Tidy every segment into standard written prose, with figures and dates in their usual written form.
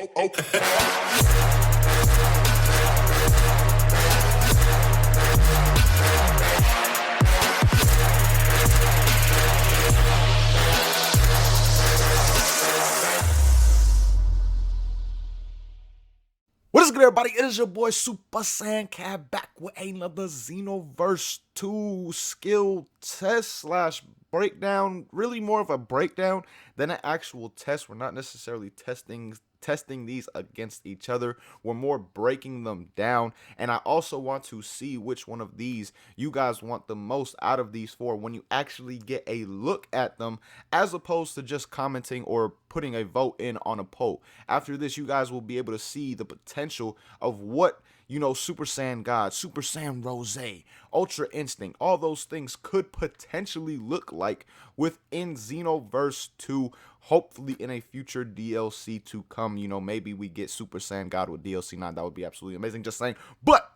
What is good, everybody? It is your boy Super Saiyan Cac back with another Xenoverse 2 skill test slash breakdown. Really more of a breakdown than an actual test. We're not necessarily testing these against each other. We're more breaking them down, and I also want to see which one of these you guys want the most out of these four when you actually get a look at them, as opposed to just commenting or putting a vote in on a poll. After this, you guys will be able to see the potential of what, you know, Super Saiyan God, Super Saiyan Rose, Ultra Instinct, all those things could potentially look like within Xenoverse 2, hopefully in a future DLC to come. You know, maybe we get Super Saiyan God with DLC 9. That would be absolutely amazing, just saying. But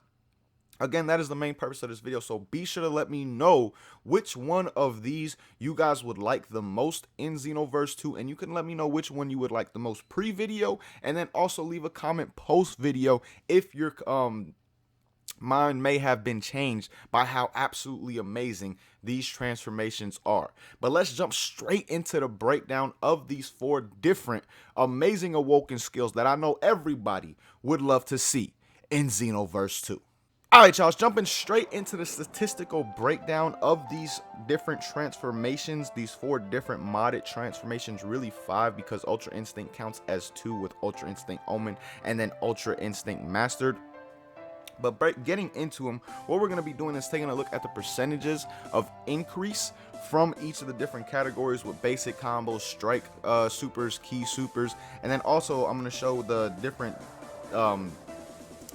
again, that is the main purpose of this video, so be sure to let me know which one of these you guys would like the most in Xenoverse 2, and you can let me know which one you would like the most pre-video, and then also leave a comment post-video if your mind may have been changed by how absolutely amazing these transformations are. But let's jump straight into the breakdown of these four different amazing awoken skills that I know everybody would love to see in Xenoverse 2. Alright, y'all, jumping straight into the statistical breakdown of these different transformations, these four different modded transformations, really five because Ultra Instinct counts as 2 with Ultra Instinct Omen and then Ultra Instinct Mastered. But getting into them, what we're going to be doing is taking a look at the percentages of increase from each of the different categories with basic combos, strike supers, key supers, and then also I'm going to show the different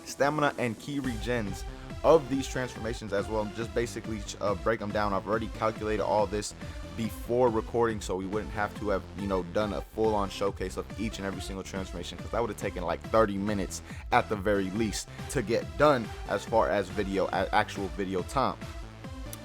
stamina and key regens of these transformations as well. Just basically break them down. I've already calculated all this before recording, so we wouldn't have to have, you know, done a full-on showcase of each and every single transformation, because that would have taken like 30 minutes at the very least to get done as far as actual video time.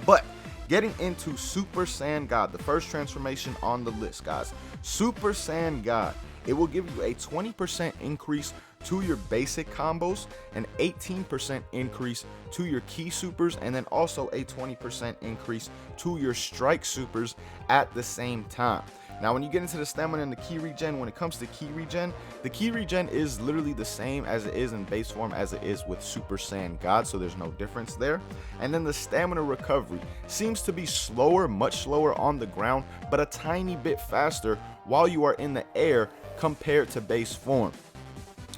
But getting into Super Saiyan God, the first transformation on the list, guys. Super Saiyan God, it will give you a 20% increase to your basic combos, an 18% increase to your key supers, and then also a 20% increase to your strike supers at the same time. Now, when you get into the stamina and the key regen, when it comes to key regen, the key regen is literally the same as it is in base form as it is with Super Saiyan God, so there's no difference there. And then the stamina recovery seems to be slower, much slower on the ground, but a tiny bit faster while you are in the air compared to base form.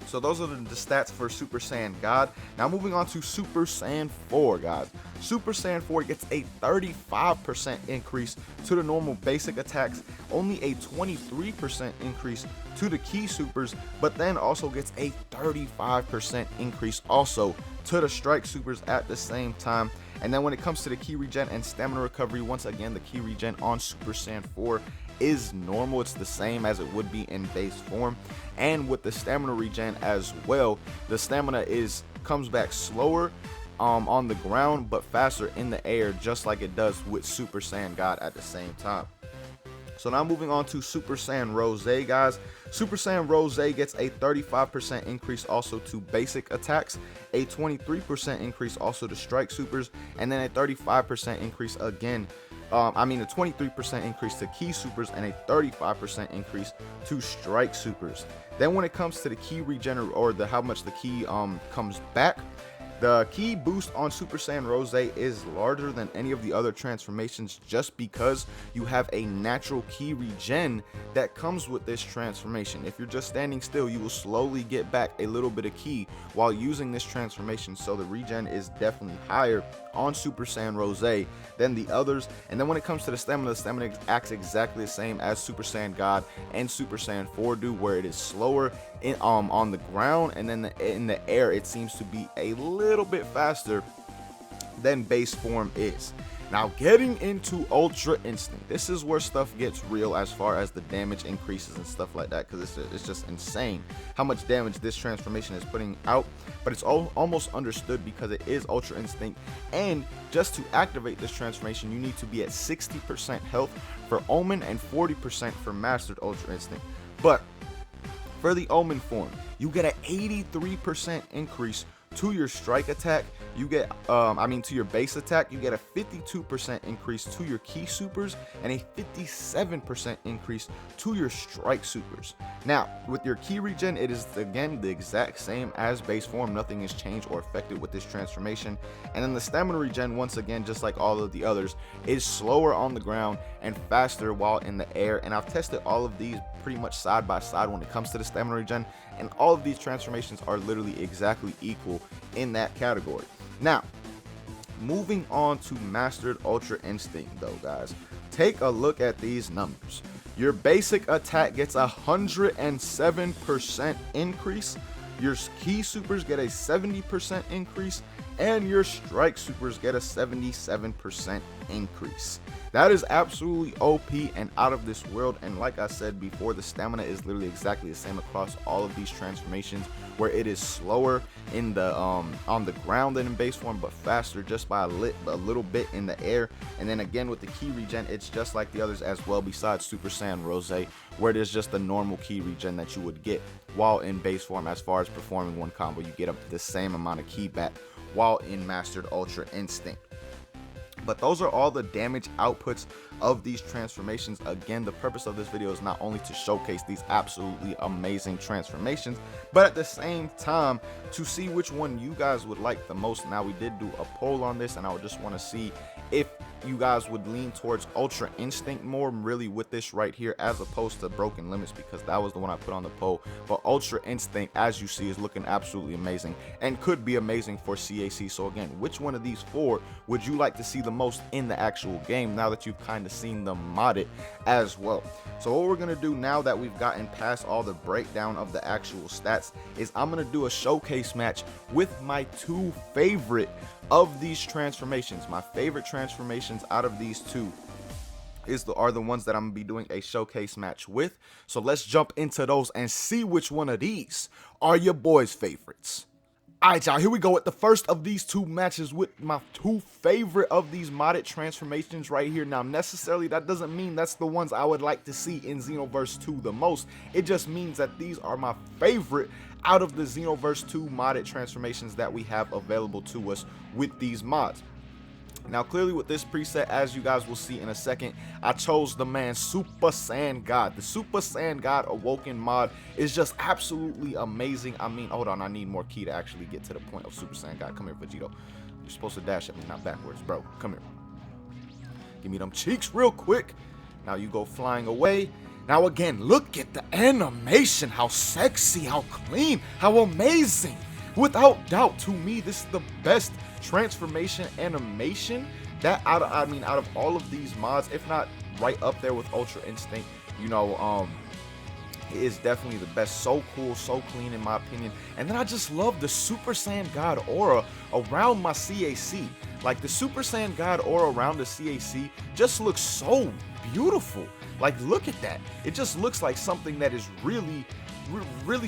So those are the stats for Super Saiyan God. Now moving on to Super Saiyan 4, guys. Super Saiyan 4 gets a 35% increase to the normal basic attacks, only a 23% increase to the key supers, but then also gets a 35% increase also to the strike supers at the same time. And then when it comes to the key regen and stamina recovery, once again, the key regen on Super Saiyan 4 is normal. It's the same as it would be in base form. And with the stamina regen as well, the stamina comes back slower on the ground, but faster in the air, just like it does with Super Saiyan God at the same time. So now moving on to Super Saiyan Rose, guys. Super Saiyan Rose gets a 35% increase also to basic attacks, a 23% increase also to strike supers, and then a 35% increase again. A 23% increase to key supers and a 35% increase to strike supers. Then when it comes to the key regen, or how much the key comes back, the key boost on Super Saiyan Rose is larger than any of the other transformations, just because you have a natural key regen that comes with this transformation. If you're just standing still, you will slowly get back a little bit of key while using this transformation, so the regen is definitely higher on Super Saiyan Rose than the others. And then when it comes to the stamina acts exactly the same as Super Saiyan God and Super Saiyan 4 do, where it is slower on the ground, and then in the air it seems to be a little bit faster than base form is. Now getting into Ultra Instinct, this is where stuff gets real as far as the damage increases and stuff like that, because it's just insane how much damage this transformation is putting out. But it's almost understood because it is Ultra Instinct, and just to activate this transformation you need to be at 60% health for Omen and 40% for Mastered Ultra Instinct. But For the Omen form, you get an 83% increase to your strike attack. You get to your base attack, you get a 52% increase to your key supers and a 57% increase to your strike supers. Now with your key regen, it is again the exact same as base form. Nothing is changed or affected with this transformation. And then the stamina regen, once again, just like all of the others, is slower on the ground and faster while in the air. And I've tested all of these pretty much side by side when it comes to the stamina regen, and all of these transformations are literally exactly equal in that category. Now moving on to Mastered Ultra Instinct though, guys, take a look at these numbers. Your basic attack gets a 107% increase, your key supers get a 70% increase, and your strike supers get a 77% increase. That is absolutely OP and out of this world. And like I said before, the stamina is literally exactly the same across all of these transformations, where it is slower in the on the ground than in base form, but faster just by a little bit in the air. And then again with the key regen, it's just like the others as well, besides Super Saiyan Rose, where it is just the normal key regen that you would get while in base form. As far as performing one combo, you get up to the same amount of key back while in Mastered Ultra Instinct. But those are all the damage outputs of these transformations. Again, the purpose of this video is not only to showcase these absolutely amazing transformations, but at the same time to see which one you guys would like the most. Now we did do a poll on this, and I would just want to see if you guys would lean towards Ultra Instinct more really with this right here, as opposed to Broken Limits, because that was the one I put on the poll. But Ultra Instinct, as you see, is looking absolutely amazing and could be amazing for CAC. So again, which one of these four would you like to see the most in the actual game, now that you've kind of seen them modded as well? So what we're going to do now that we've gotten past all the breakdown of the actual stats is I'm going to do a showcase match with my two favorite of these transformations. My favorite transformations out of these two are the ones that I'm gonna be doing a showcase match with. So let's jump into those and see which one of these are your boys' favorites. Alright, y'all, here we go with the first of these two matches with my two favorite of these modded transformations right here. Now, necessarily, that doesn't mean that's the ones I would like to see in Xenoverse 2 the most. It just means that these are my favorite out of the Xenoverse 2 modded transformations that we have available to us with these mods. Now, clearly with this preset, as you guys will see in a second, I chose the man Super Saiyan God. The Super Saiyan God Awoken mod is just absolutely amazing. I mean, hold on, I need more key to actually get to the point of Super Saiyan God. Come here, Vegito. You're supposed to dash at me, not backwards, bro. Come here. Give me them cheeks real quick. Now you go flying away. Now again, look at the animation. How sexy, how clean, how amazing. Without doubt, to me, this is the best transformation animation that out of all of these mods, if not right up there with Ultra Instinct. You know, it is definitely the best. So cool, so clean in my opinion. And then I just love the Super Saiyan God aura around my CAC. Like the Super Saiyan God aura around the CAC just looks so beautiful. Like, look at that. It just looks like something that is really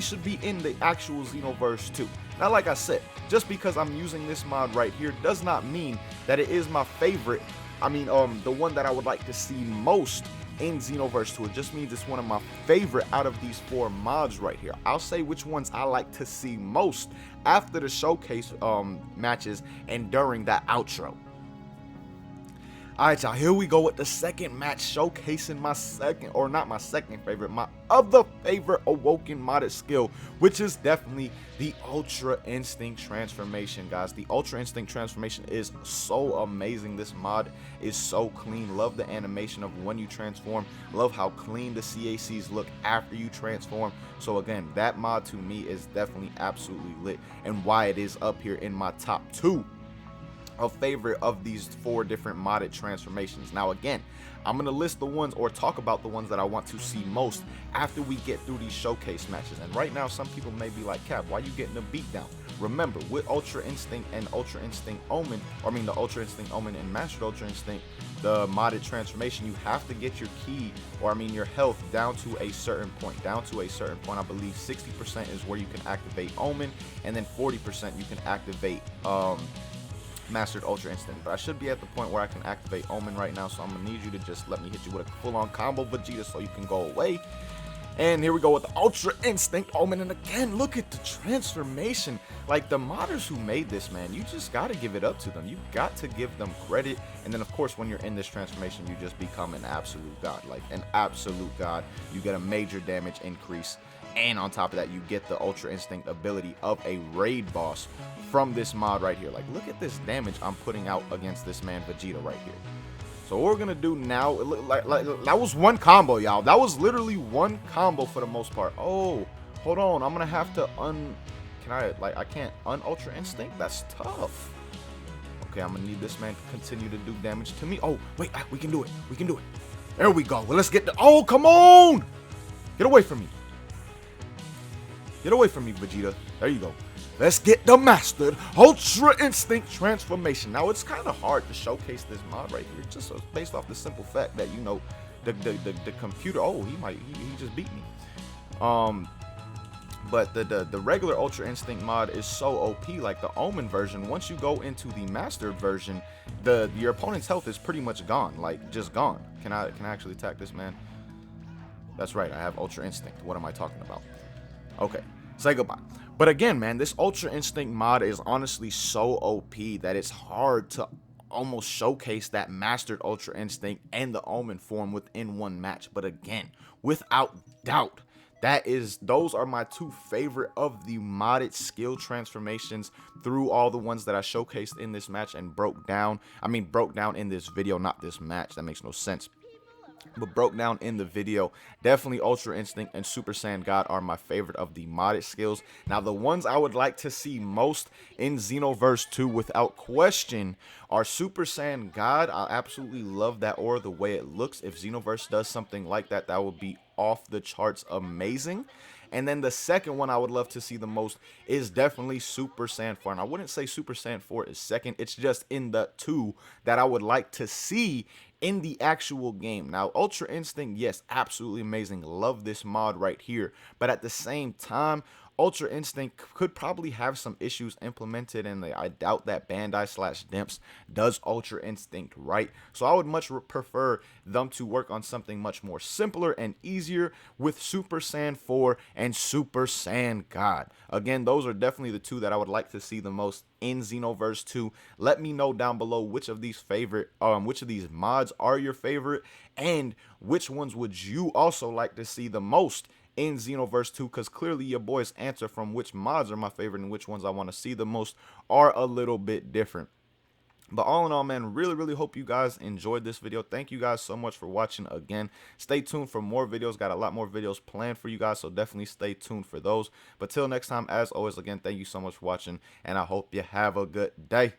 should be in the actual Xenoverse 2. Now, like I said, just because I'm using this mod right here does not mean that it is my favorite. I mean, the one that I would like to see most in Xenoverse 2. It just means it's one of my favorite out of these four mods right here. I'll say which ones I like to see most after the showcase matches and during that outro. Alright, y'all, here we go with the second match, showcasing my second, or not my second favorite, my other favorite Awoken modded skill, which is definitely the Ultra Instinct transformation, guys. The Ultra Instinct transformation is so amazing. This mod is so clean. Love the animation of when you transform. Love how clean the CACs look after you transform. So again, that mod to me is definitely absolutely lit, and why it is up here in my top 2 a favorite of these 4 different modded transformations. Now again, I'm going to list the ones or talk about the ones that I want to see most after we get through these showcase matches. And right now, some people may be like, Cap, why you getting a beatdown? Remember, with Ultra Instinct and Ultra Instinct Omen, or I mean the Ultra Instinct Omen and Mastered Ultra Instinct, the modded transformation, you have to get your key, or I mean your health, down to a certain point. Down to a certain point, I believe 60% is where you can activate Omen, and then 40% you can activate Mastered Ultra Instinct. But I should be at the point where I can activate Omen right now, so I'm gonna need you to just let me hit you with a full-on combo Vegeta so you can go away. And here we go with the Ultra Instinct Omen, and again, look at the transformation. Like, the modders who made this, man, you just gotta give it up to them. You got to give them credit. And then, of course, when you're in this transformation, you just become an absolute god. Like, an absolute god. You get a major damage increase. And on top of that, you get the Ultra Instinct ability of a raid boss from this mod right here. Like, look at this damage I'm putting out against this man Vegeta right here. So what we're gonna do now, like that was one combo, y'all. That was literally one combo for the most part. Oh, hold on, I'm gonna have to I can't Ultra Instinct? That's tough. Okay, I'm gonna need this man to continue to do damage to me. Oh, wait, we can do it. We can do it. There we go. Well, let's get the, oh, come on! Get away from me. Get away from me, Vegeta. There you go. Let's get the mastered Ultra Instinct transformation. Now, it's kind of hard to showcase this mod right here, just based off the simple fact that, you know, the computer, oh, he just beat me. But the regular Ultra Instinct mod is so OP. Like the Omen version, once you go into the mastered version, your opponent's health is pretty much gone, like just gone. Can I actually attack this man? That's right, I have Ultra Instinct. What am I talking about? Okay, say goodbye. But again, man, this Ultra Instinct mod is honestly so OP that it's hard to almost showcase that mastered Ultra Instinct and the Omen form within one match. But again, without doubt, those are my two favorite of the modded skill transformations through all the ones that I showcased in this match and broke down in this video, not this match. That makes no sense. But broke down in the video. Definitely Ultra Instinct and Super Saiyan God are my favorite of the modded skills. Now, the ones I would like to see most in Xenoverse 2 without question are Super Saiyan God. I absolutely love that aura, the way it looks. If Xenoverse does something like that, that would be off the charts amazing. And then the second one I would love to see the most is definitely Super Saiyan 4. And I wouldn't say Super Saiyan 4 is second. It's just in the two that I would like to see in the actual game. Now, Ultra Instinct, yes, absolutely amazing. Love this mod right here. But at the same time, Ultra Instinct could probably have some issues implemented, and I doubt that Bandai/Dimps does Ultra Instinct right. So I would much prefer them to work on something much more simpler and easier with Super Saiyan 4 and Super Saiyan God. Again, those are definitely the two that I would like to see the most in Xenoverse 2. Let me know down below which of these mods are your favorite, and which ones would you also like to see the most in Xenoverse 2, because clearly your boy's answer from which mods are my favorite and which ones I want to see the most are a little bit different. But all in all, man, really hope you guys enjoyed this video. Thank you guys so much for watching. Again, stay tuned for more videos. Got a lot more videos planned for you guys, so definitely stay tuned for those. But till next time, as always, again, thank you so much for watching, and I hope you have a good day.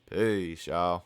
Peace, y'all.